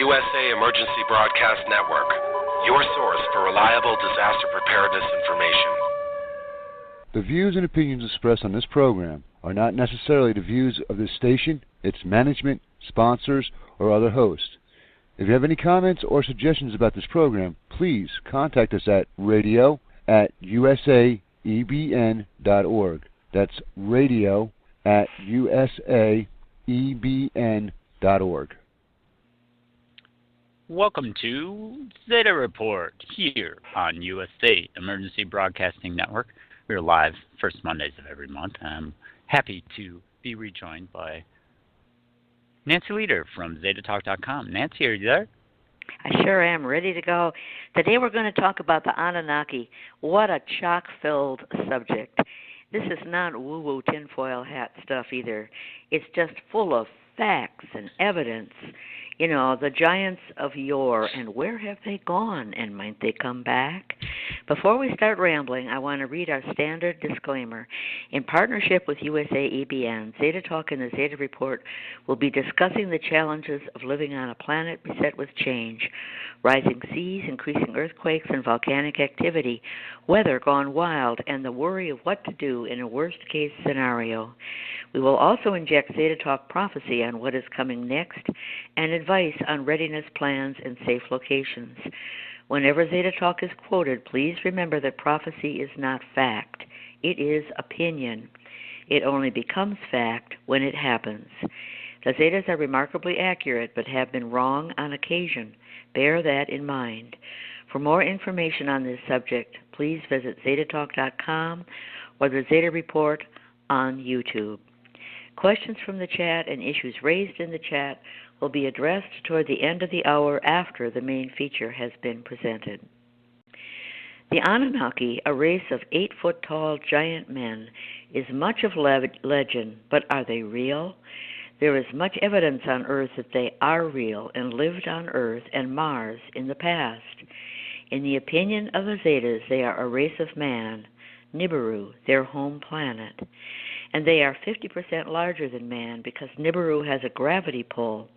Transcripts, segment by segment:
USA Emergency Broadcast Network, your source for reliable disaster preparedness information. The views and opinions expressed on this program are not necessarily the views of this station, its management, sponsors, or other hosts. If you have any comments or suggestions about this program, please contact us at radio@usaebn.org. That's radio@usaebn.org. Welcome to Zeta Report here on USA Emergency Broadcasting Network. We're live first Mondays of every month. I'm happy to be rejoined by Nancy Leader from ZetaTalk.com. Nancy, are you there? I sure am, ready to go. Today we're going to talk about the Annunaki. What a chock-filled subject. This is not woo-woo tinfoil hat stuff either. It's just full of facts and evidence. You know, the giants of yore, and where have they gone, and might they come back? Before we start rambling, I want to read our standard disclaimer. In partnership with USAEBN, Zeta Talk and the Zeta Report will be discussing the challenges of living on a planet beset with change, rising seas, increasing earthquakes, and volcanic activity, weather gone wild, and the worry of what to do in a worst-case scenario. We will also inject Zeta Talk prophecy on what is coming next and advice on readiness plans and safe locations. Whenever Zeta Talk is quoted, please remember that prophecy is not fact. It is opinion. It only becomes fact when it happens. The Zetas are remarkably accurate but have been wrong on occasion. Bear that in mind. For more information on this subject, please visit ZetaTalk.com or the Zeta Report on YouTube. Questions from the chat and issues raised in the chat will be addressed toward the end of the hour after the main feature has been presented. The Annunaki, a race of 8-foot-tall giant men, is much of legend, but are they real? There is much evidence on Earth that they are real and lived on Earth and Mars in the past. In the opinion of the Zetas, they are a race of man, Nibiru, their home planet. And they are 50% larger than man because Nibiru has a gravity pull.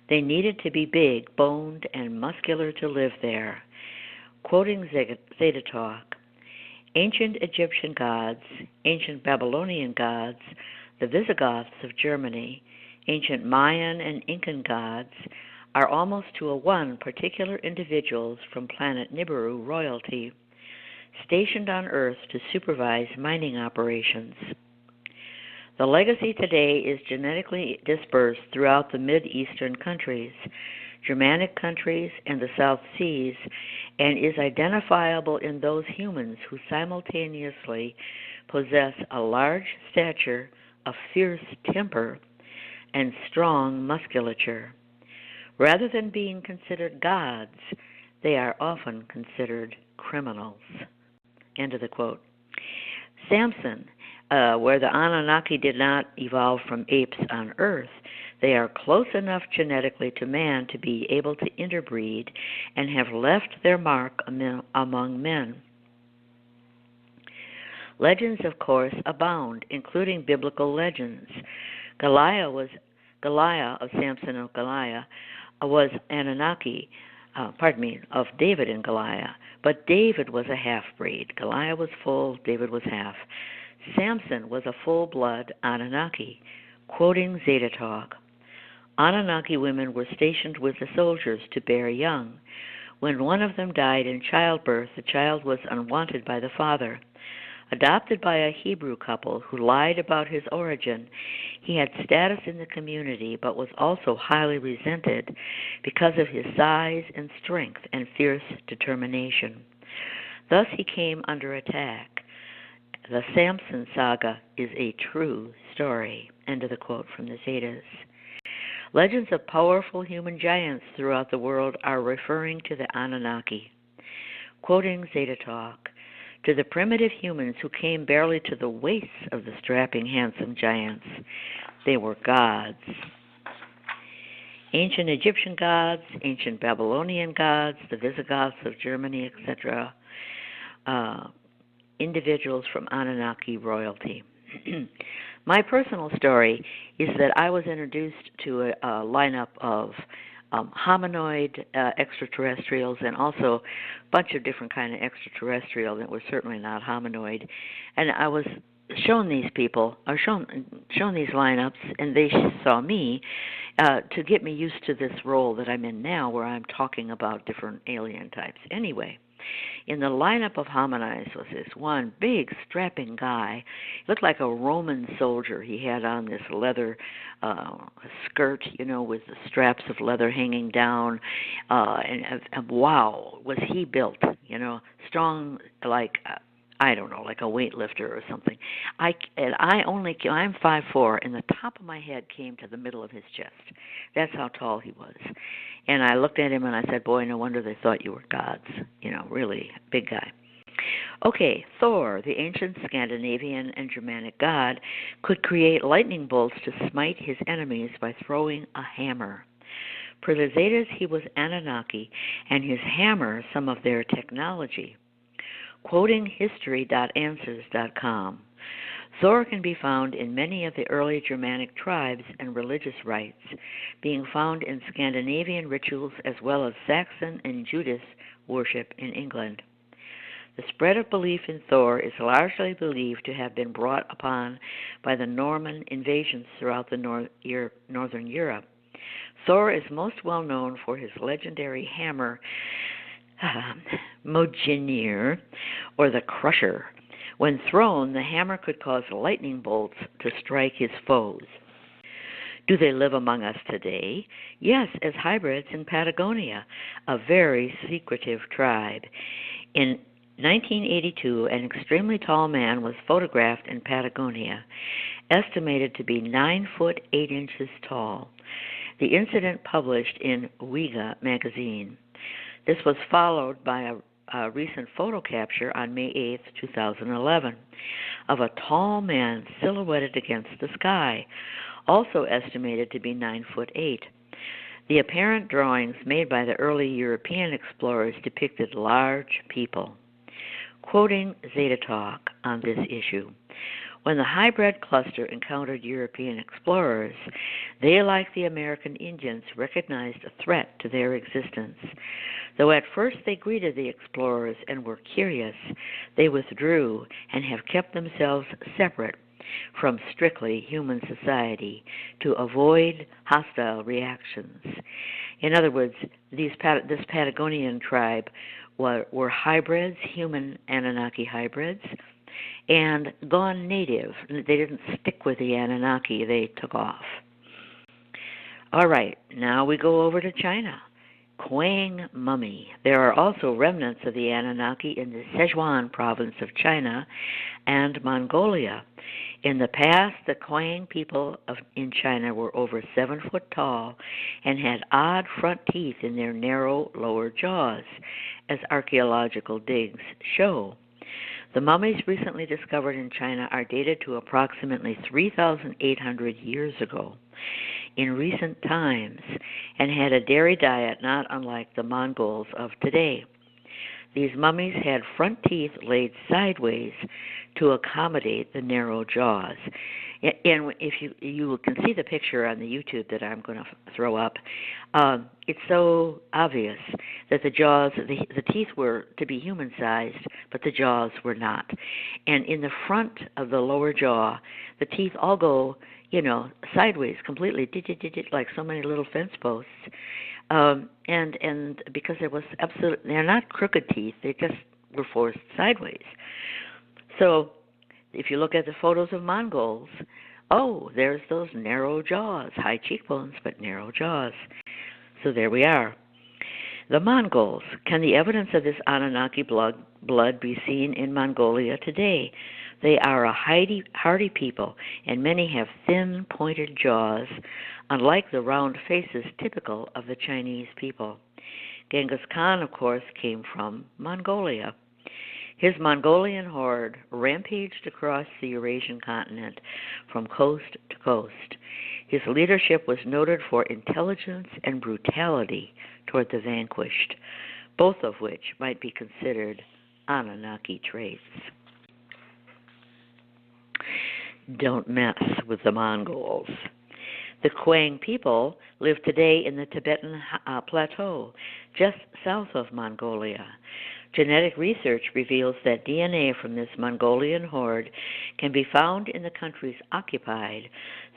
They needed to be big, boned, and muscular to live there. Quoting Zeta Talk, ancient Egyptian gods, ancient Babylonian gods, the Visigoths of Germany, ancient Mayan and Incan gods are almost to a one particular individuals from planet Nibiru royalty, stationed on Earth to supervise mining operations. The legacy today is genetically dispersed throughout the Mid-Eastern countries, Germanic countries, and the South Seas, and is identifiable in those humans who simultaneously possess a large stature, a fierce temper, and strong musculature. Rather than being considered gods, they are often considered criminals. End of the quote. Samson, where the Annunaki did not evolve from apes on Earth, they are close enough genetically to man to be able to interbreed and have left their mark among men. Legends, of course, abound, including biblical legends. Goliah of Samson and Goliah was Annunaki, of David and Goliah. But David was a half-breed. Goliah was full, David was half. Samson was a full-blood Annunaki. Quoting Zeta Talk, Annunaki women were stationed with the soldiers to bear young. When one of them died in childbirth, the child was unwanted by the father. Adopted by a Hebrew couple who lied about his origin, he had status in the community but was also highly resented because of his size and strength and fierce determination. Thus he came under attack. The Samson saga is a true story. End of the quote from the Zetas. Legends of powerful human giants throughout the world are referring to the Annunaki. Quoting Zeta Talk, to the primitive humans who came barely to the waists of the strapping, handsome giants, they were gods. Ancient Egyptian gods, ancient Babylonian gods, the Visigoths of Germany, etc., individuals from Anunnaki royalty. My personal story is that I was introduced to a lineup of hominoid extraterrestrials, and also a bunch of different kind of extraterrestrial that were certainly not hominoid. And I was shown these people, or shown these lineups, and they saw me to get me used to this role that I'm in now, where I'm talking about different alien types. Anyway, in the lineup of hominids was this one big strapping guy. He looked like a Roman soldier. He had on this leather skirt, with the straps of leather hanging down, and wow, was he built? Strong, like I don't know, like a weightlifter or something. I'm 5'4", and the top of my head came to the middle of his chest. That's how tall he was. And I looked at him and I said, boy, no wonder they thought you were gods. Really big guy. Okay, Thor, the ancient Scandinavian and Germanic god, could create lightning bolts to smite his enemies by throwing a hammer. For the Zetas, he was Annunaki, and his hammer some of their technology. Quoting history.answers.com, Thor can be found in many of the early Germanic tribes and religious rites, being found in Scandinavian rituals as well as Saxon and Judas worship in England. The spread of belief in Thor is largely believed to have been brought upon by the Norman invasions throughout the northern Europe. Thor is most well known for his legendary hammer, Moginir, or the Crusher. When thrown, the hammer could cause lightning bolts to strike his foes. Do they live among us today? Yes, as hybrids in Patagonia, a very secretive tribe. In 1982, an extremely tall man was photographed in Patagonia, estimated to be 9 foot 8 inches tall. The incident published in Wiga magazine. This was followed by a recent photo capture on May 8, 2011, of a tall man silhouetted against the sky, also estimated to be 9 foot 8. The apparent drawings made by the early European explorers depicted large people. Quoting Zeta Talk on this issue, when the hybrid cluster encountered European explorers, they, like the American Indians, recognized a threat to their existence. Though at first they greeted the explorers and were curious, they withdrew and have kept themselves separate from strictly human society to avoid hostile reactions. In other words, this Patagonian tribe were hybrids, human Anunnaki hybrids, and gone native. They didn't stick with the Anunnaki, they took off. All right, now we go over to China. QiangMummy. There are also remnants of the Anunnaki in the Sichuan province of China and Mongolia. In the past, the Qiang people in China were over 7 foot tall and had odd front teeth in their narrow lower jaws, as archaeological digs show. The mummies recently discovered in China are dated to approximately 3,800 years ago, in recent times, and had a dairy diet not unlike the Mongols of today. These mummies had front teeth laid sideways to accommodate the narrow jaws. And if you can see the picture on the YouTube that I'm going to throw up, it's so obvious that the jaws, the teeth were to be human-sized, but the jaws were not. And in the front of the lower jaw, the teeth all go, sideways completely, like so many little fence posts. And because they're not crooked teeth, they just were forced sideways. So if you look at the photos of Mongols, there's those narrow jaws, high cheekbones, but narrow jaws. So there we are. The Mongols. Can the evidence of this Anunnaki blood be seen in Mongolia today? They are a hardy people, and many have thin, pointed jaws, unlike the round faces typical of the Chinese people. Genghis Khan, of course, came from Mongolia. His Mongolian horde rampaged across the Eurasian continent from coast to coast. His leadership was noted for intelligence and brutality toward the vanquished, both of which might be considered Anunnaki traits. Don't mess with the Mongols. The Qiang people live today in the Tibetan Plateau, just south of Mongolia. Genetic research reveals that DNA from this Mongolian horde can be found in the countries occupied.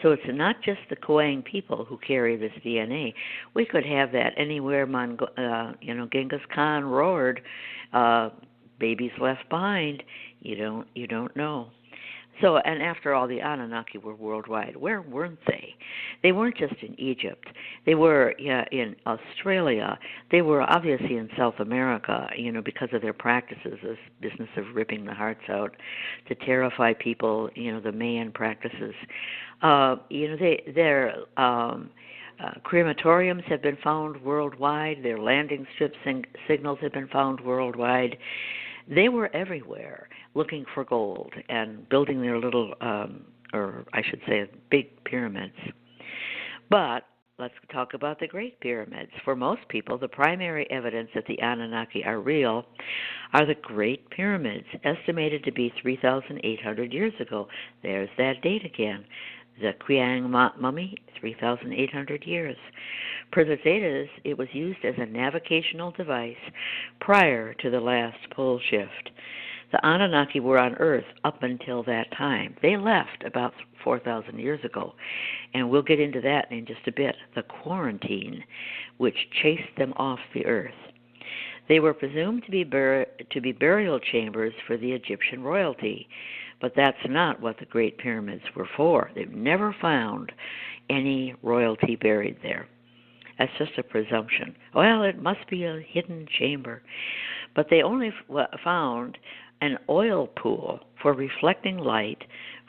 So it's not just the Qiang people who carry this DNA. We could have that anywhere. Genghis Khan roared, babies left behind. You don't know. So, and after all, the Anunnaki were worldwide. Where weren't they? They weren't just in Egypt. They were in Australia. They were obviously in South America, because of their practices, this business of ripping the hearts out to terrify people, the Mayan practices. Their crematoriums have been found worldwide. Their landing strip signals have been found worldwide. They were everywhere looking for gold and building their little, or I should say, big pyramids. But let's talk about the Great Pyramids. For most people, the primary evidence that the Anunnaki are real are the Great Pyramids, estimated to be 3,800 years ago. There's that date again. The QiangMummy, 3,800 years. Per the Zetas, it was used as a navigational device prior to the last pole shift. The Anunnaki were on Earth up until that time. They left about 4,000 years ago, and we'll get into that in just a bit, the quarantine, which chased them off the Earth. They were presumed to be burial chambers for the Egyptian royalty, but that's not what the Great Pyramids were for. They've never found any royalty buried there. That's just a presumption. Well, it must be a hidden chamber. But they only found an oil pool for reflecting light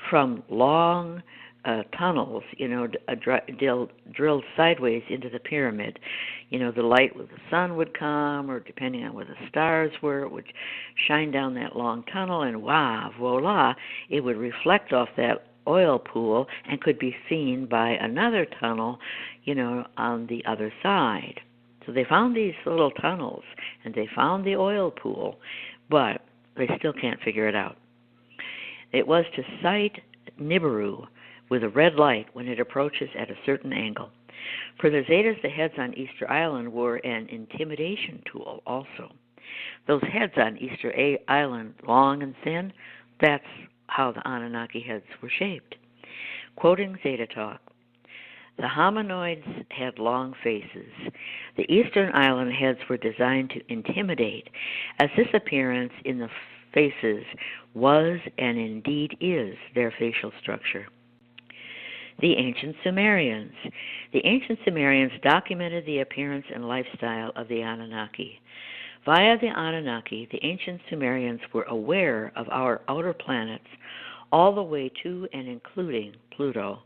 from long tunnels, drilled sideways into the pyramid. The light with the sun would come, or depending on where the stars were, it would shine down that long tunnel, and voila, it would reflect off that oil pool and could be seen by another tunnel, on the other side. So they found these little tunnels, and they found the oil pool, but they still can't figure it out. It was to sight Nibiru with a red light when it approaches at a certain angle. For the Zetas, the heads on Easter Island were an intimidation tool also. Those heads on Easter Island, long and thin, that's how the Anunnaki heads were shaped. Quoting Zeta Talk, the hominoids had long faces. The Eastern Island heads were designed to intimidate, as this appearance in the faces was and indeed is their facial structure. The ancient Sumerians. The ancient Sumerians documented the appearance and lifestyle of the Anunnaki. Via the Anunnaki, the ancient Sumerians were aware of our outer planets all the way to and including Pluto,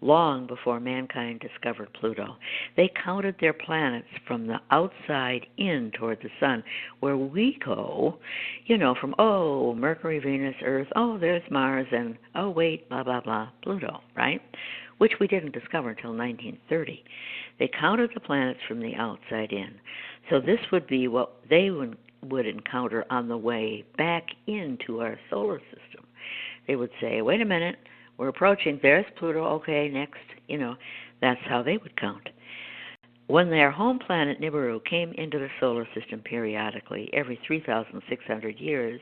long before mankind discovered Pluto. They counted their planets from the outside in toward the sun, where we go, from, Mercury, Venus, Earth, there's Mars, and, wait, blah, blah, blah, Pluto, right? Which we didn't discover until 1930. They counted the planets from the outside in. So this would be what they would encounter on the way back into our solar system. They would say, wait a minute, we're approaching, there's Pluto, okay, next, that's how they would count. When their home planet Nibiru came into the solar system periodically, every 3,600 years,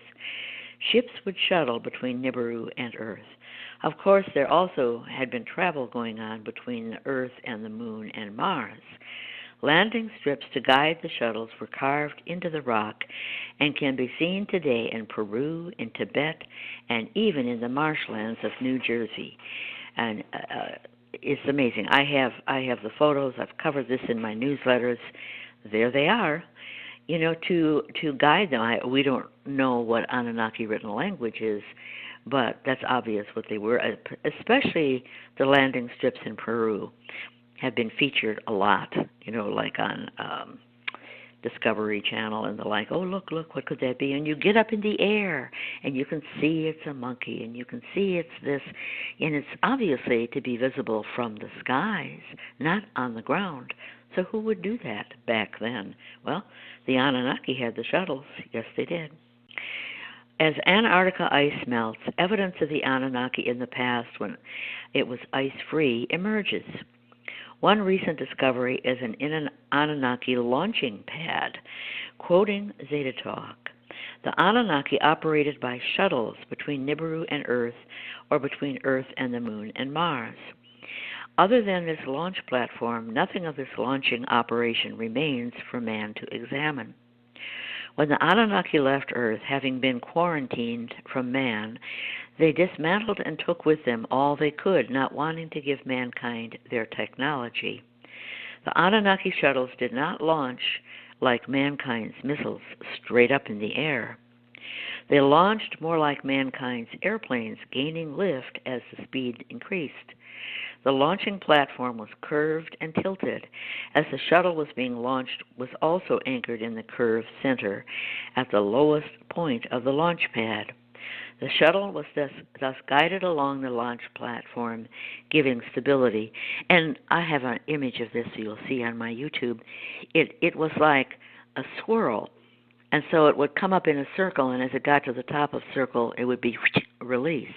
ships would shuttle between Nibiru and Earth. Of course, there also had been travel going on between the Earth and the Moon and Mars. Landing strips to guide the shuttles were carved into the rock and can be seen today in Peru, in Tibet, and even in the marshlands of New Jersey. And it's amazing. I have the photos. I've covered this in my newsletters. There they are. To guide them. We don't know what Anunnaki written language is, but that's obvious what they were, especially the landing strips in Peru have been featured a lot, like on Discovery Channel and the like. Oh, look, what could that be? And you get up in the air, and you can see it's a monkey, and you can see it's this, and it's obviously to be visible from the skies, not on the ground. So who would do that back then? Well, the Anunnaki had the shuttles. Yes, they did. As Antarctica ice melts, evidence of the Anunnaki in the past when it was ice-free emerges. One recent discovery is an Anunnaki launching pad. Quoting Zeta Talk, the Anunnaki operated by shuttles between Nibiru and Earth, or between Earth and the Moon and Mars. Other than this launch platform, nothing of this launching operation remains for man to examine. When the Anunnaki left Earth, having been quarantined from man, they dismantled and took with them all they could, not wanting to give mankind their technology. The Anunnaki shuttles did not launch like mankind's missiles straight up in the air. They launched more like mankind's airplanes, gaining lift as the speed increased. The launching platform was curved and tilted. As the shuttle was being launched, was also anchored in the curved center at the lowest point of the launch pad. The shuttle was thus guided along the launch platform, giving stability. And I have an image of this you'll see on my YouTube. It was like a swirl. And so it would come up in a circle, and as it got to the top of the circle, it would be released.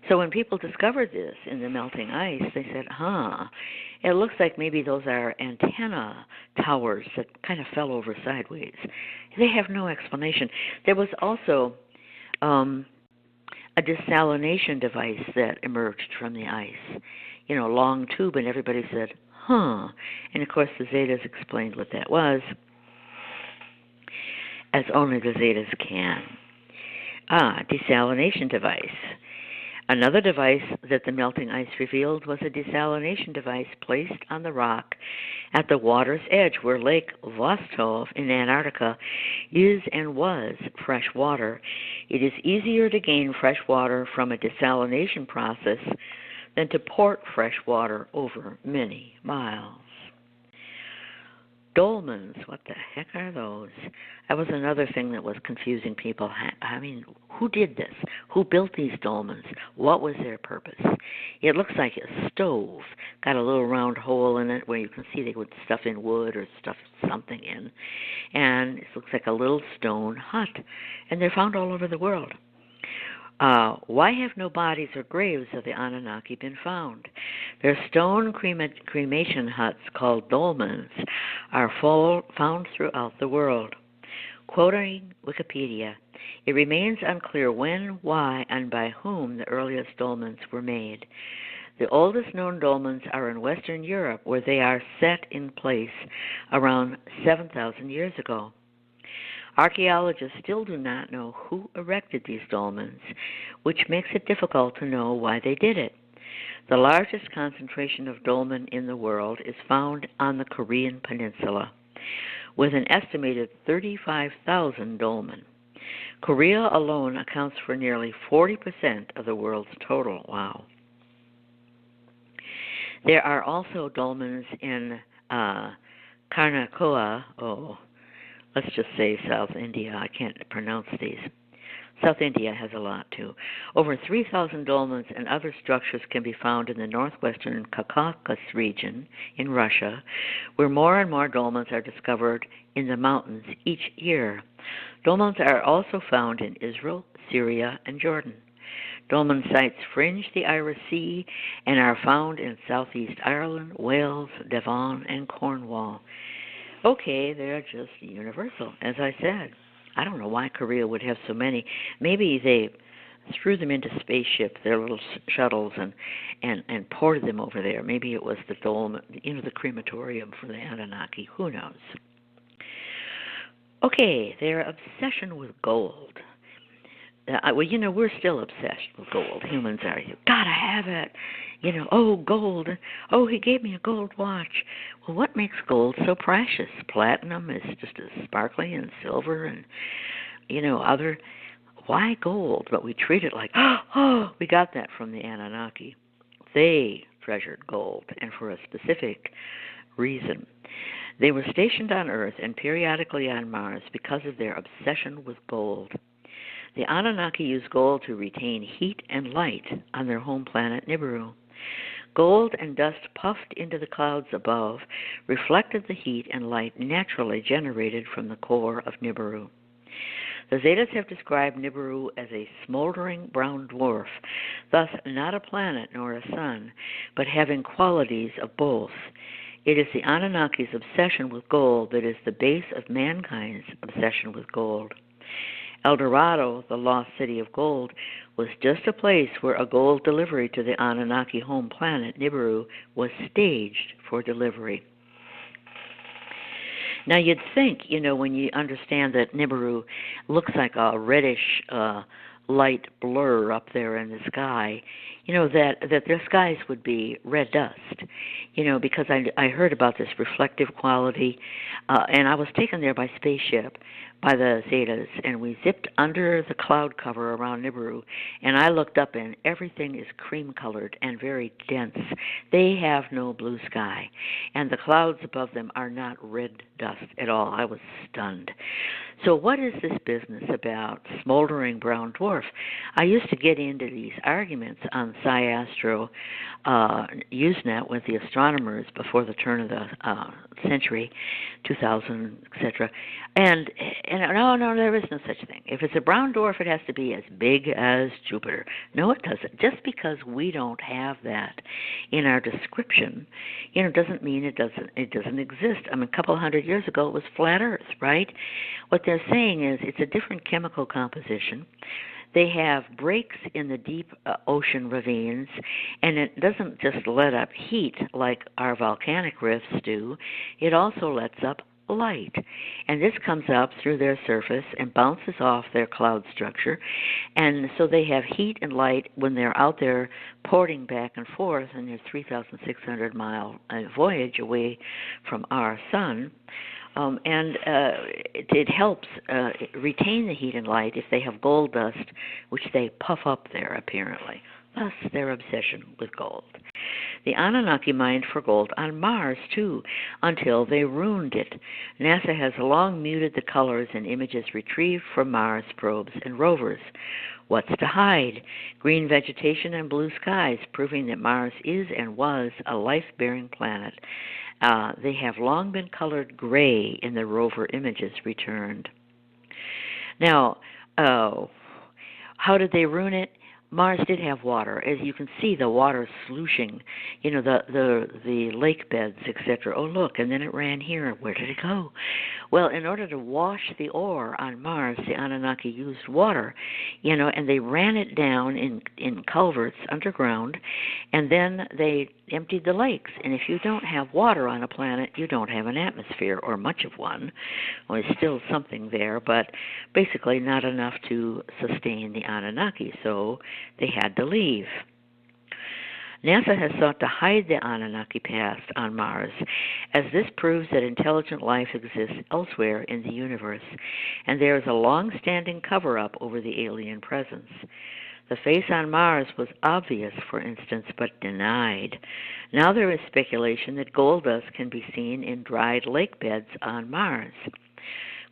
So when people discovered this in the melting ice, they said, it looks like maybe those are antenna towers that kind of fell over sideways. They have no explanation. There was also a desalination device that emerged from the ice, long tube, and everybody said, And of course the Zetas explained what that was, as only the Zetas can. Desalination device. Another device that the melting ice revealed was a desalination device placed on the rock at the water's edge where Lake Vostok in Antarctica is and was fresh water. It is easier to gain fresh water from a desalination process than to port fresh water over many miles. Dolmens, what the heck are those? That was another thing that was confusing people. I mean, who did this? Who built these dolmens? What was their purpose? It looks like a stove, got a little round hole in it where you can see they would stuff in wood or stuff something in. And it looks like a little stone hut. And they're found all over the world. Why have no bodies or graves of the Anunnaki been found? Their stone cremation huts, called dolmens, are found throughout the world. Quoting Wikipedia, it remains unclear when, why, and by whom the earliest dolmens were made. The oldest known dolmens are in Western Europe, where they are set in place around 7,000 years ago. Archaeologists still do not know who erected these dolmens, which makes it difficult to know why they did it. The largest concentration of dolmen in the world is found on the Korean peninsula, with an estimated 35,000 dolmen. Korea alone accounts for nearly 40% of the world's total. Wow. There are also dolmens in Karnataka, let's just say South India. I can't pronounce these. South India has a lot, too. Over 3,000 dolmens and other structures can be found in the northwestern Caucasus region in Russia, where more and more dolmens are discovered in the mountains each year. Dolmens are also found in Israel, Syria, and Jordan. Dolmen sites fringe the Irish Sea and are found in southeast Ireland, Wales, Devon, and Cornwall. Okay, they're just universal, as I said. I don't know why Korea would have so many. Maybe they threw them into spaceships, their little shuttles, and poured them over there. Maybe it was the dolmen, the crematorium for the Anunnaki. Who knows? Okay, their obsession with gold. We're still obsessed with gold. Humans are. You gotta have it. Gold. Oh, he gave me a gold watch. Well, what makes gold so precious? Platinum is just as sparkly, and silver, and other. Why gold? But we treat it like, we got that from the Anunnaki. They treasured gold, and for a specific reason. They were stationed on Earth and periodically on Mars because of their obsession with gold. The Anunnaki use gold to retain heat and light on their home planet Nibiru. Gold and dust puffed into the clouds above reflected the heat and light naturally generated from the core of Nibiru. The Zetas have described Nibiru as a smoldering brown dwarf, thus not a planet nor a sun, but having qualities of both. It is the Anunnaki's obsession with gold that is the base of mankind's obsession with gold. El Dorado, the lost city of gold, was just a place where a gold delivery to the Anunnaki home planet, Nibiru, was staged for delivery. Now, you'd think, when you understand that Nibiru looks like a reddish light blur up there in the sky, that the skies would be red dust, because I heard about this reflective quality, and I was taken there by spaceship by the Zetas, and we zipped under the cloud cover around Nibiru, and I looked up, and everything is cream-colored and very dense. They have no blue sky, and the clouds above them are not red dust at all. I was stunned. So what is this business about smoldering brown dwarf? I used to get into these arguments on SciAstro Usenet with the astronomers before the turn of the century, 2000, etc. And no, there is no such thing. If it's a brown dwarf, it has to be as big as Jupiter. No, it doesn't. Just because we don't have that in our description, doesn't mean it doesn't exist. I mean, a couple hundred years ago, it was flat Earth, right? What they're saying is it's a different chemical composition. They have breaks in the deep ocean ravines, and it doesn't just let up heat like our volcanic rifts do. It also lets up light, and this comes up through their surface and bounces off their cloud structure, and so they have heat and light when they're out there porting back and forth in their 3,600-mile voyage away from our sun. It helps retain the heat and light if they have gold dust, which they puff up there, apparently. Thus, their obsession with gold. The Anunnaki mined for gold on Mars, too, until they ruined it. NASA has long muted the colors in images retrieved from Mars probes and rovers. What's to hide? Green vegetation and blue skies, proving that Mars is and was a life-bearing planet. They have long been colored gray in the rover images returned. Now, how did they ruin it? Mars did have water. As you can see, the water slushing, the lake beds, etc. Oh, look, and then it ran here. Where did it go? Well, in order to wash the ore on Mars, the Anunnaki used water, and they ran it down in culverts underground, and then they emptied the lakes. And if you don't have water on a planet, you don't have an atmosphere, or much of one. Well, there's still something there, but basically not enough to sustain the Anunnaki, so they had to leave. NASA has sought to hide the Anunnaki past on Mars, as this proves that intelligent life exists elsewhere in the universe, and there is a long-standing cover-up over the alien presence. The face on Mars was obvious, for instance, but denied. Now there is speculation that gold dust can be seen in dried lake beds on Mars.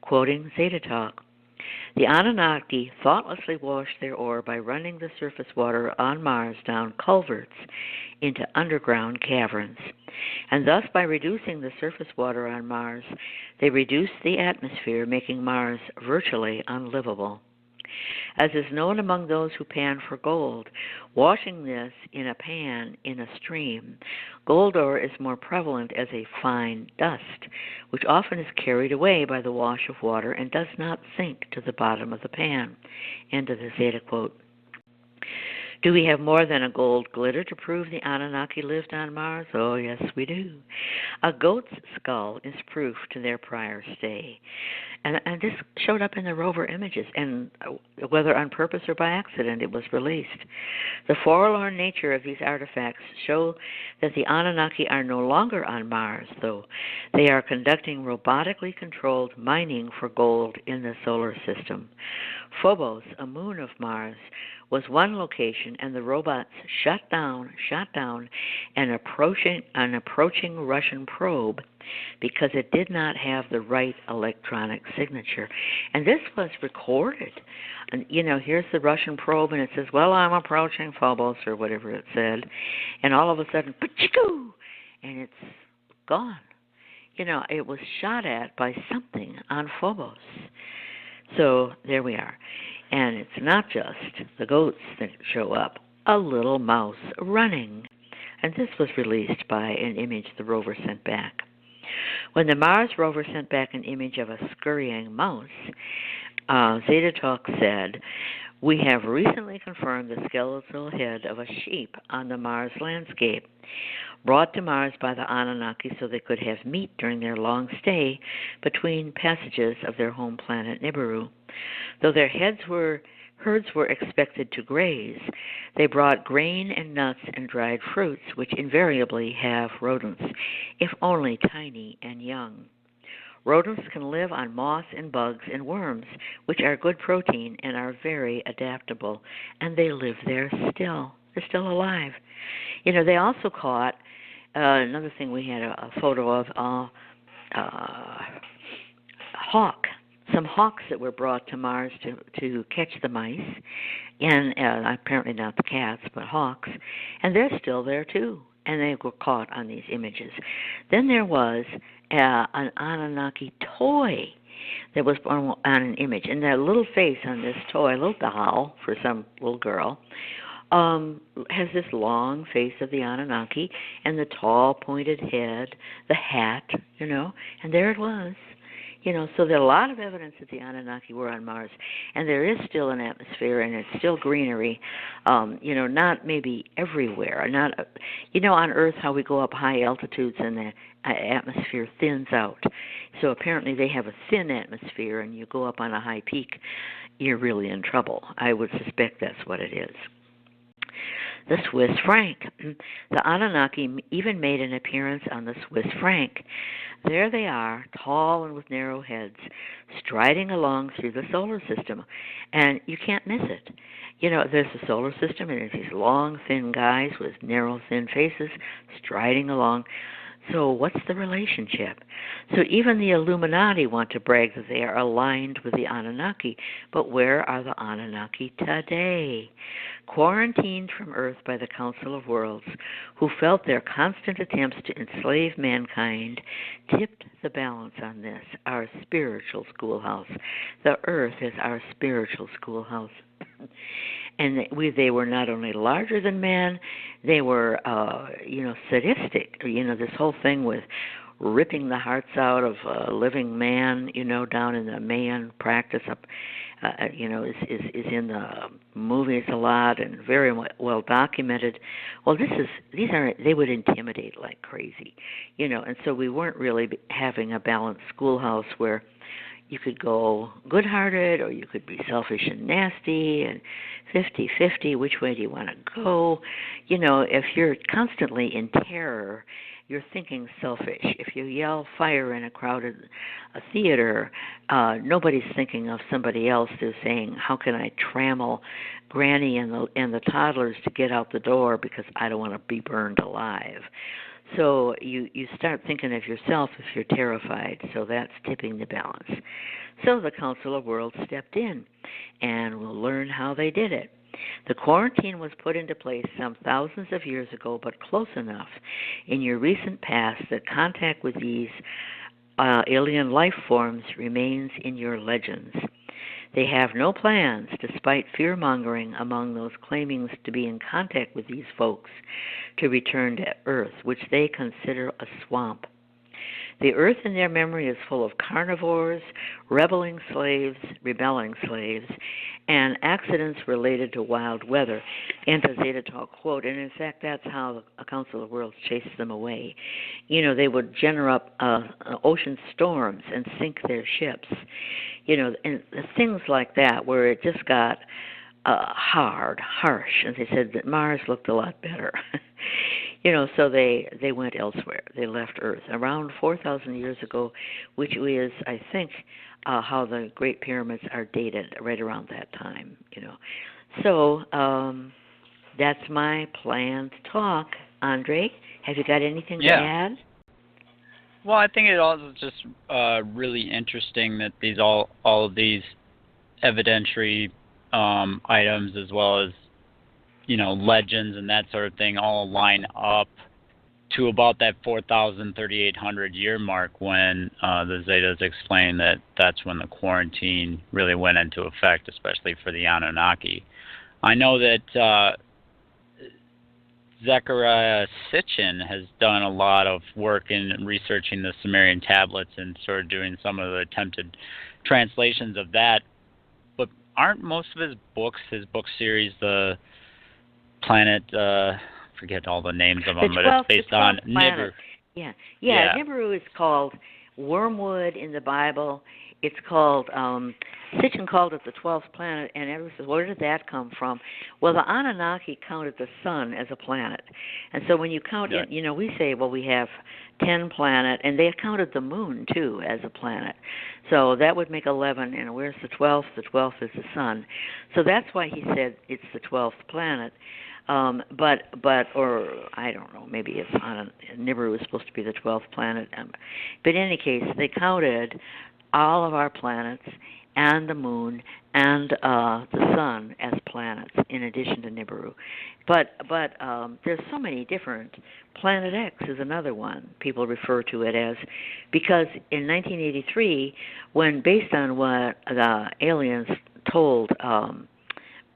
Quoting Zeta Talk, the Anunnaki thoughtlessly washed their ore by running the surface water on Mars down culverts into underground caverns. And thus, by reducing the surface water on Mars, they reduced the atmosphere, making Mars virtually unlivable. As is known among those who pan for gold, washing this in a pan in a stream, gold ore is more prevalent as a fine dust, which often is carried away by the wash of water and does not sink to the bottom of the pan. End of the Zeta quote. Do we have more than a gold glitter to prove the Anunnaki lived on Mars? Oh, yes, we do. A goat's skull is proof to their prior stay. And this showed up in the rover images, and whether on purpose or by accident, it was released. The forlorn nature of these artifacts show that the Anunnaki are no longer on Mars, though. They are conducting robotically controlled mining for gold in the solar system. Phobos, a moon of Mars, was one location, and the robots shot down an approaching Russian probe because it did not have the right electronic signature. And this was recorded. And, here's the Russian probe, and it says, well, I'm approaching Phobos, or whatever it said. And all of a sudden, pachoo, and it's gone. It was shot at by something on Phobos. So there we are. And it's not just the goats that show up, a little mouse running. And this was released by an image the rover sent back. When the Mars rover sent back an image of a scurrying mouse, Zeta Talk said, "We have recently confirmed the skeletal head of a sheep on the Mars landscape, brought to Mars by the Anunnaki so they could have meat during their long stay between passages of their home planet Nibiru. Though their herds were expected to graze, they brought grain and nuts and dried fruits, which invariably have rodents, if only tiny and young. Rodents can live on moss and bugs and worms, which are good protein and are very adaptable, and they live there still. They're still alive." They also caught, another thing we had a photo of, some hawks that were brought to Mars to catch the mice, and apparently not the cats, but hawks, and they're still there too, and they were caught on these images. Then there was an Anunnaki toy that was on an image, and that little face on this toy, a little doll for some little girl, has this long face of the Anunnaki and the tall pointed head, the hat, and there it was. So there's a lot of evidence that the Anunnaki were on Mars, and there is still an atmosphere, and it's still greenery, not maybe everywhere. Not, on Earth, how we go up high altitudes and the atmosphere thins out. So apparently they have a thin atmosphere, and you go up on a high peak, you're really in trouble. I would suspect that's what it is. The Swiss Franc. The Anunnaki even made an appearance on the Swiss Franc. There they are, tall and with narrow heads, striding along through the solar system, and you can't miss it. There's the solar system, and there's these long, thin guys with narrow, thin faces striding along. So what's the relationship? So even the Illuminati want to brag that they are aligned with the Anunnaki, but where are the Anunnaki today? Quarantined from Earth by the Council of Worlds, who felt their constant attempts to enslave mankind tipped the balance on this, our spiritual schoolhouse. The Earth is our spiritual schoolhouse. And they were not only larger than man, they were, sadistic. This whole thing with ripping the hearts out of a living man, down in the Mayan practice, is in the movies a lot and very well documented. Well, they would intimidate like crazy, and so we weren't really having a balanced schoolhouse where you could go good-hearted or you could be selfish and nasty and 50-50, which way do you want to go? If you're constantly in terror, you're thinking selfish. If you yell fire in a crowded theater, nobody's thinking of somebody else. They're saying, how can I trammel Granny and the toddlers to get out the door because I don't want to be burned alive. So you start thinking of yourself if you're terrified, so that's tipping the balance. So the Council of Worlds stepped in, and we'll learn how they did it. The quarantine was put into place some thousands of years ago, but close enough in your recent past that contact with these alien life forms remains in your legends. They have no plans, despite fear-mongering among those claiming to be in contact with these folks, to return to Earth, which they consider a swamp. The Earth in their memory is full of carnivores, rebelling slaves, and accidents related to wild weather. And to Zeta Talk quote, and in fact that's how the Council of Worlds chased them away. They would generate up ocean storms and sink their ships. And things like that where it just got harsh, and they said that Mars looked a lot better. So they went elsewhere. They left Earth around 4,000 years ago, which is, I think, how the Great Pyramids are dated, right around that time. So that's my planned talk. Andre, have you got anything to add? Well, I think it also just really interesting that all of these evidentiary items, as well as legends and that sort of thing, all line up to about that 4,000, 3,800 year mark when the Zetas explain that that's when the quarantine really went into effect, especially for the Anunnaki. I know that Zechariah Sitchin has done a lot of work in researching the Sumerian tablets and sort of doing some of the attempted translations of that. But aren't most of his book series, the Planet, forget all the names of them, but it's based on Nibiru. Yeah, Nibiru is called wormwood in the Bible. It's called, Sitchin called it the 12th planet, and everyone says, where did that come from? Well, the Anunnaki counted the sun as a planet. And so when you count it, you know, we say, well, we have 10 planets, and they counted the moon, too, as a planet. So that would make 11, and where's the 12th? The 12th is the sun. So that's why he said it's the 12th planet. Or I don't know, maybe it's Nibiru is supposed to be the 12th planet. But in any case, they counted all of our planets and the moon and the sun as planets in addition to Nibiru. But there's so many different. Planet X is another one people refer to it as, because in 1983, when based on what the aliens told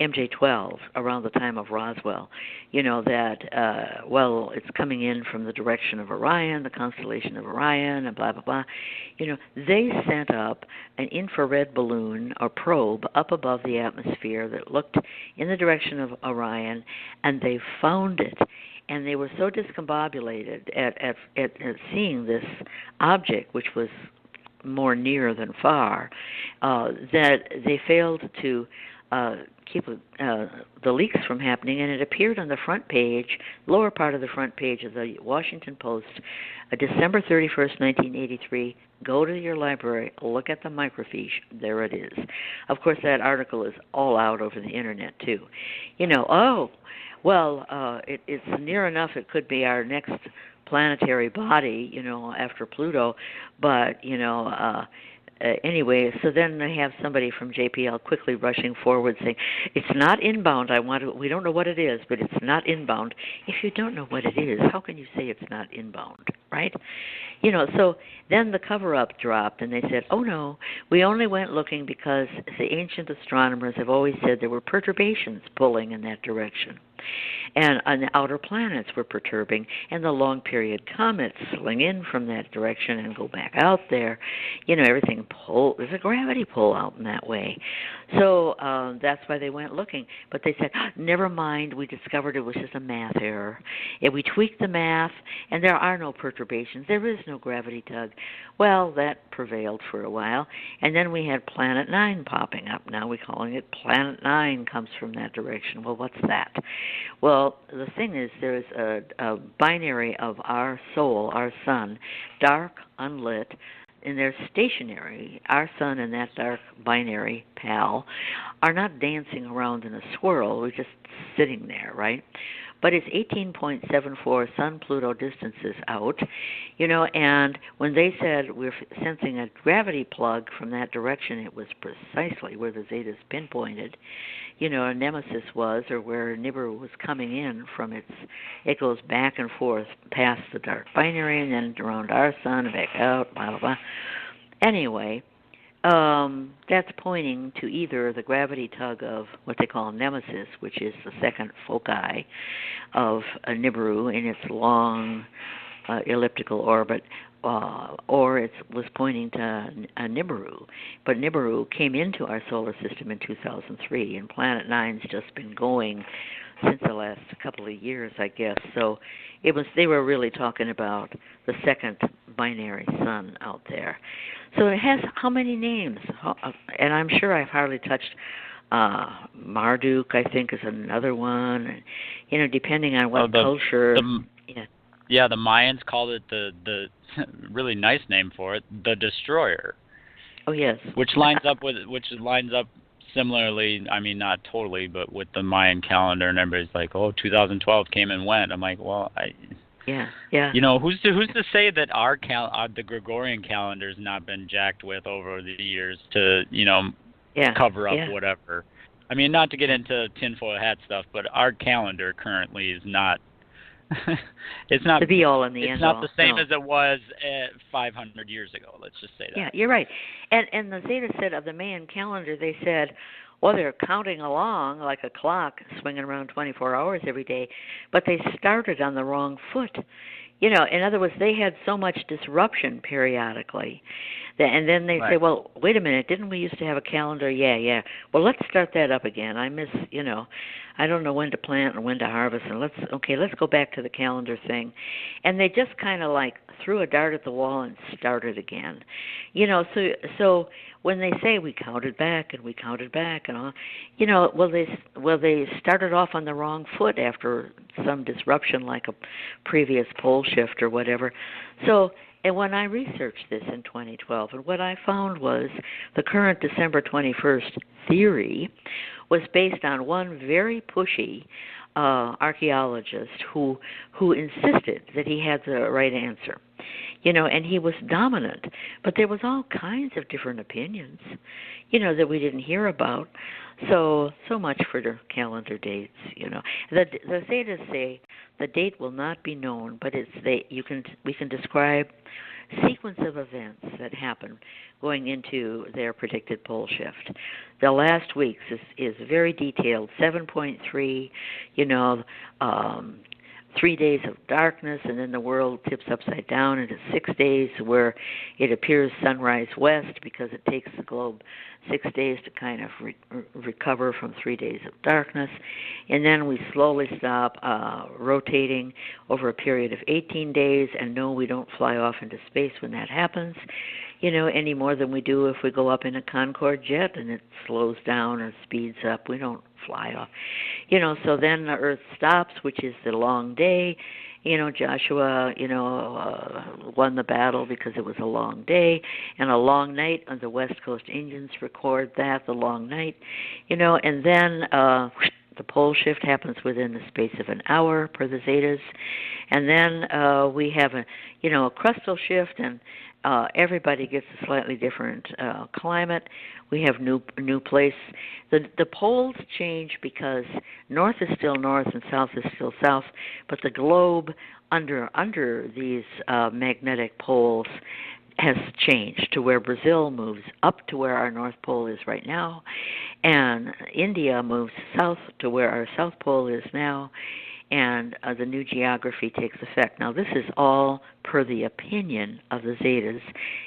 MJ12 around the time of Roswell, you know, that, it's coming in from the direction of Orion, the constellation of Orion, and blah, blah, blah. You know, they sent up an infrared balloon or probe up above the atmosphere that looked in the direction of Orion, and they found it. And they were so discombobulated at seeing this object, which was more near than far, that they failed to keep the leaks from happening, and it appeared on the front page, lower part of the front page of the Washington Post, December 31st, 1983. Go to your library, look at the microfiche. There it is. Of course, that article is all out over the internet, too. You know, it's near enough it could be our next planetary body, you know, after Pluto, but, you know, anyway, so then I have somebody from JPL quickly rushing forward saying, it's not inbound. We don't know what it is, but it's not inbound. If you don't know what it is, how can you say it's not inbound, right? You know, so then the cover-up dropped, and they said, oh, no, we only went looking because the ancient astronomers have always said there were perturbations pulling in that direction. And the outer planets were perturbing, and the long-period comets sling in from that direction and go back out there. You know, everything there's a gravity pull out in that way. So that's why they went looking. But they said, never mind, we discovered it was just a math error. And we tweaked the math, and there are no perturbations. There is no gravity tug. Well, that prevailed for a while. And then we had Planet 9 popping up. Now we're calling it Planet 9 comes from that direction. Well, what's that? Well, the thing is, there's a binary of our soul, our sun, dark, unlit, and they're stationary. Our sun and that dark binary pal are not dancing around in a swirl. We're just sitting there, right? But it's 18.74 Sun-Pluto distances out, you know, and when they said we're sensing a gravity plug from that direction, it was precisely where the Zetas pinpointed, you know, a nemesis was, or where Nibiru was coming in from it goes back and forth past the dark binary and then around our sun and back out, blah, blah, blah. Anyway, that's pointing to either the gravity tug of what they call Nemesis, which is the second foci of Nibiru in its long elliptical orbit, or it was pointing to Nibiru. But Nibiru came into our solar system in 2003, and Planet 9's just been going since the last couple of years, I guess. So they were really talking about the second binary sun out there. So it has how many names? And I'm sure I've hardly touched Marduk, I think, is another one. And, you know, depending on what culture. The Mayans called it the really nice name for it, the Destroyer. Oh yes. Which lines up similarly, I mean, not totally, but with the Mayan calendar, and everybody's like, oh, 2012 came and went. I'm like, well, Yeah. You know, who's to say that the Gregorian calendar's not been jacked with over the years to, you know, cover up whatever. I mean, not to get into tinfoil hat stuff, but our calendar currently is not it's not the be all and the it's end not all. the same No. as it was 500 years ago. Let's just say that. Yeah, you're right. And the Zeta said of the Mayan calendar, they said, well, they're counting along like a clock, swinging around 24 hours every day, but they started on the wrong foot. You know, in other words, they had so much disruption periodically. And then they say, well, wait a minute, didn't we used to have a calendar? Yeah. Well, let's start that up again. I don't know when to plant and when to harvest, and let's go back to the calendar thing. And they just kind of like threw a dart at the wall and started again. You know, so when they say we counted back and all, you know, they started off on the wrong foot after some disruption like a previous pole shift or whatever. So, and when I researched this in 2012, and what I found was the current December 21st theory was based on one very pushy archaeologist who insisted that he had the right answer. You know, and he was dominant, but there was all kinds of different opinions, you know, that we didn't hear about. So much for the calendar dates, you know. The Zetas say the date will not be known, but we can describe sequence of events that happen going into their predicted pole shift. The last week's is very detailed, 7.3, you know, 3 days of darkness, and then the world tips upside down into 6 days where it appears sunrise west because it takes the globe 6 days to kind of recover from 3 days of darkness. And then we slowly stop rotating over a period of 18 days, and no, we don't fly off into space when that happens, you know, any more than we do if we go up in a Concorde jet and it slows down or speeds up. We don't fly off. You know, so then the Earth stops, which is the long day. You know, Joshua, you know, won the battle because it was a long day and a long night. On the West Coast Indians record that, the long night. You know, and then the pole shift happens within the space of an hour per the Zetas. And then we have a crustal shift, and everybody gets a slightly different climate. We have new place. The poles change because north is still north and south is still south, but the globe under these magnetic poles has changed to where Brazil moves up to where our North Pole is right now, and India moves south to where our South Pole is now, and the new geography takes effect. Now, this is all per the opinion of the Zetas,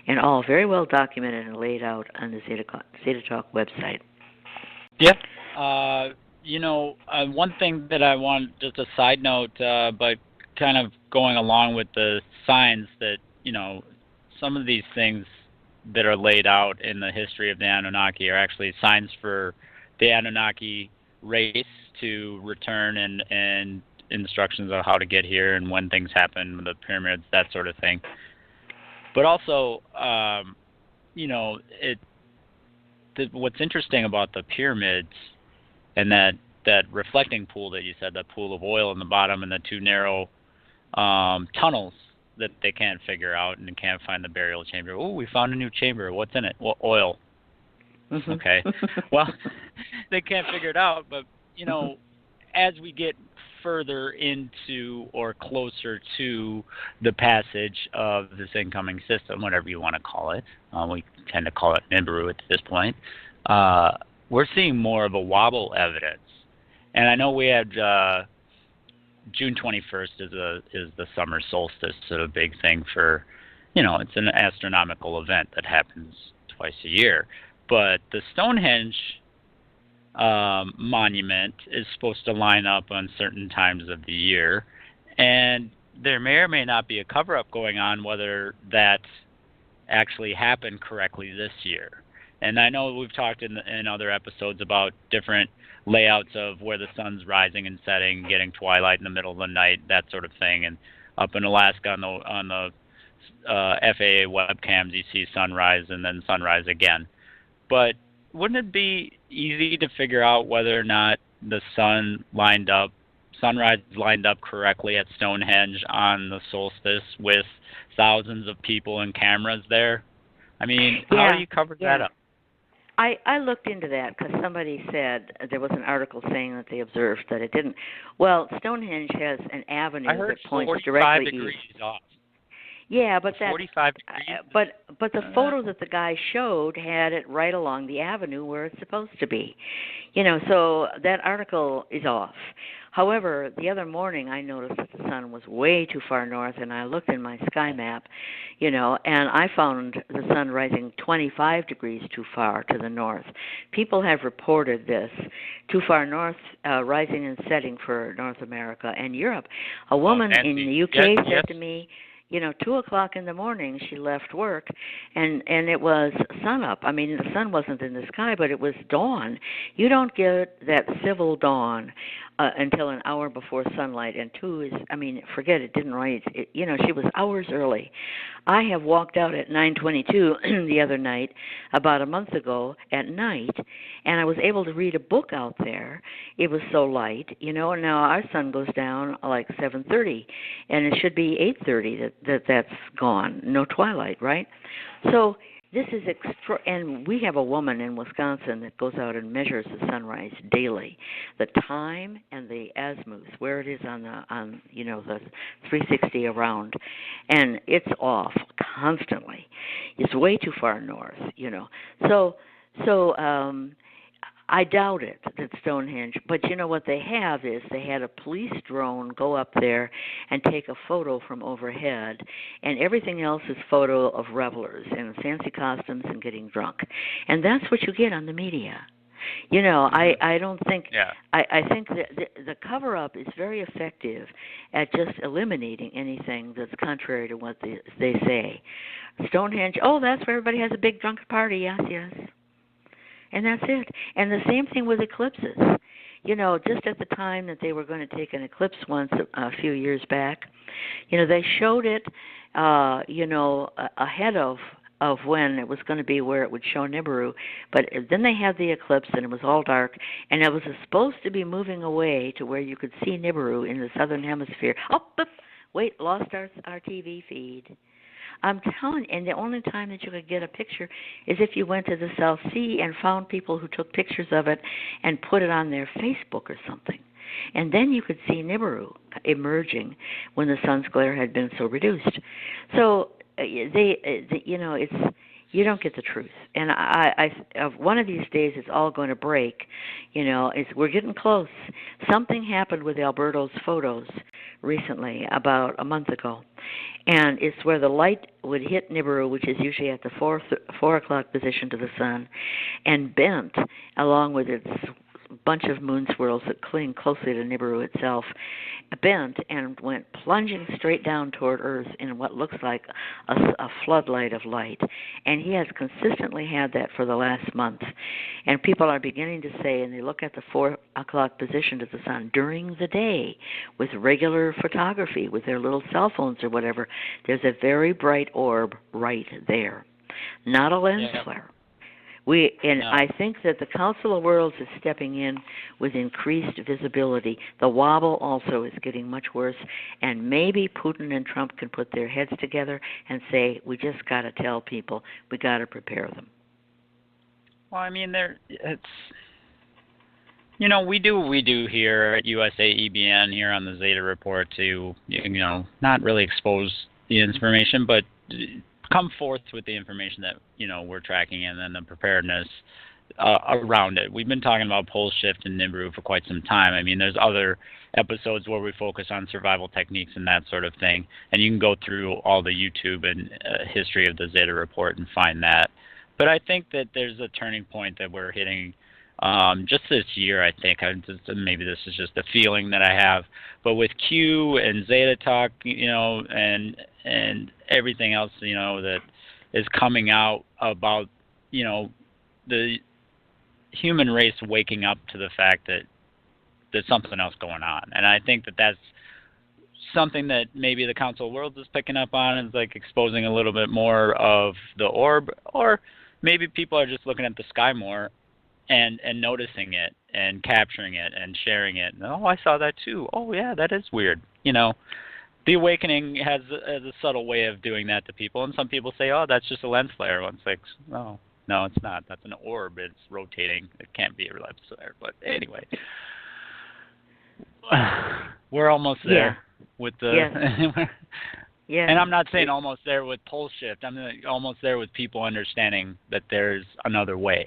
and all very well documented and laid out on the Zeta Talk website. Yep. You know, one thing that I want, just a side note, but kind of going along with the signs that, you know, some of these things that are laid out in the history of the Anunnaki are actually signs for the Anunnaki race to return, and instructions on how to get here and when things happen, the pyramids, that sort of thing. But also, you know, what's interesting about the pyramids and that reflecting pool that you said, that pool of oil in the bottom and the two narrow tunnels that they can't figure out and can't find the burial chamber. Oh, we found a new chamber. What's in it? Well, oil. Mm-hmm. Okay. Well, they can't figure it out, but, you know, as we get further into or closer to the passage of this incoming system, whatever you want to call it, we tend to call it Nibiru at this point, we're seeing more of a wobble evidence. And I know we had June 21st is the summer solstice, so a big thing for, you know, it's an astronomical event that happens twice a year. But the Stonehenge monument is supposed to line up on certain times of the year, and there may or may not be a cover-up going on whether that actually happened correctly this year. And I know we've talked in other episodes about different layouts of where the sun's rising and setting, getting twilight in the middle of the night, that sort of thing. And up in Alaska on the FAA webcams, you see sunrise and then sunrise again. But wouldn't it be easy to figure out whether or not the sunrise lined up correctly at Stonehenge on the solstice with thousands of people and cameras there? I mean, how do you cover that up? I looked into that because somebody said there was an article saying that they observed that it didn't. Well, Stonehenge has an avenue I heard that points 45 directly degrees east. off. Yeah, but that 45 degrees. but the photo that the guy showed had it right along the avenue where it's supposed to be. So that article is off. However, the other morning I noticed that the sun was way too far north, and I looked in my sky map, and I found the sun rising 25 degrees too far to the north. People have reported this too far north, rising and setting for North America and Europe. A woman in the UK said to me, 2:00 in the morning, she left work, and it was sun up. I mean, the sun wasn't in the sky, but it was dawn. You don't get that civil dawn until an hour before sunlight, and forget it, didn't rise. She was hours early. I have walked out at 9:22 the other night, about a month ago at night, and I was able to read a book out there. It was so light, and now our sun goes down like 7:30, and it should be 8:30 that's gone. No twilight, right? So this is and we have a woman in Wisconsin that goes out and measures the sunrise daily, the time and the azimuth, where it is on the 360 around, and it's off constantly. It's way too far north, So I doubt it that Stonehenge, but what they have is they had a police drone go up there and take a photo from overhead, and everything else is photo of revelers in fancy costumes and getting drunk. And that's what you get on the media. I don't think, I think that the cover-up is very effective at just eliminating anything that's contrary to what they say. Stonehenge, that's where everybody has a big drunk party, yes. And that's it. And the same thing with eclipses. Just at the time that they were going to take an eclipse once a few years back, they showed it, ahead of when it was going to be where it would show Nibiru. But then they had the eclipse, and it was all dark, and it was supposed to be moving away to where you could see Nibiru in the southern hemisphere. Wait, lost our TV feed. I'm telling you, and the only time that you could get a picture is if you went to the South Sea and found people who took pictures of it and put it on their Facebook or something. And then you could see Nibiru emerging when the sun's glare had been so reduced. So it's you don't get the truth. And I one of these days it's all going to break. We're getting close. Something happened with Alberto's photos recently, about a month ago, and it's where the light would hit Nibiru, which is usually at the 4 o'clock position to the sun, and bent along with its bunch of moon swirls that cling closely to Nibiru itself, bent and went plunging straight down toward Earth in what looks like a floodlight of light. And he has consistently had that for the last month. And people are beginning to say, and they look at the 4 o'clock position to the sun during the day with regular photography, with their little cell phones or whatever, there's a very bright orb right there. Not a lens flare. I think that the Council of Worlds is stepping in with increased visibility. The wobble also is getting much worse, and maybe Putin and Trump can put their heads together and say, we just got to tell people, we got to prepare them. Well, I mean, we do what we do here at USA EBN here on the Zeta Report to, not really expose the information, but come forth with the information that we're tracking and then the preparedness around it. We've been talking about pole shift and Nibiru for quite some time. I mean, there's other episodes where we focus on survival techniques and that sort of thing, and you can go through all the YouTube and history of the Zeta Report and find that. But I think that there's a turning point that we're hitting just this year. I think maybe this is just a feeling that I have, but with Q and Zeta Talk, and everything else, that is coming out about, the human race waking up to the fact that there's something else going on. And I think that that's something that maybe the Council of Worlds is picking up on, is like exposing a little bit more of the orb, or maybe people are just looking at the sky more and noticing it and capturing it and sharing it. And, I saw that too. Oh yeah, that is weird. The awakening has a subtle way of doing that to people, and some people say, that's just a lens flare. It's like, No, it's not. That's an orb. It's rotating. It can't be a ellipsoid. But anyway, we're almost there with the. Yes. Yeah. And I'm not saying almost there with pole shift. I'm almost there with people understanding that there's another way.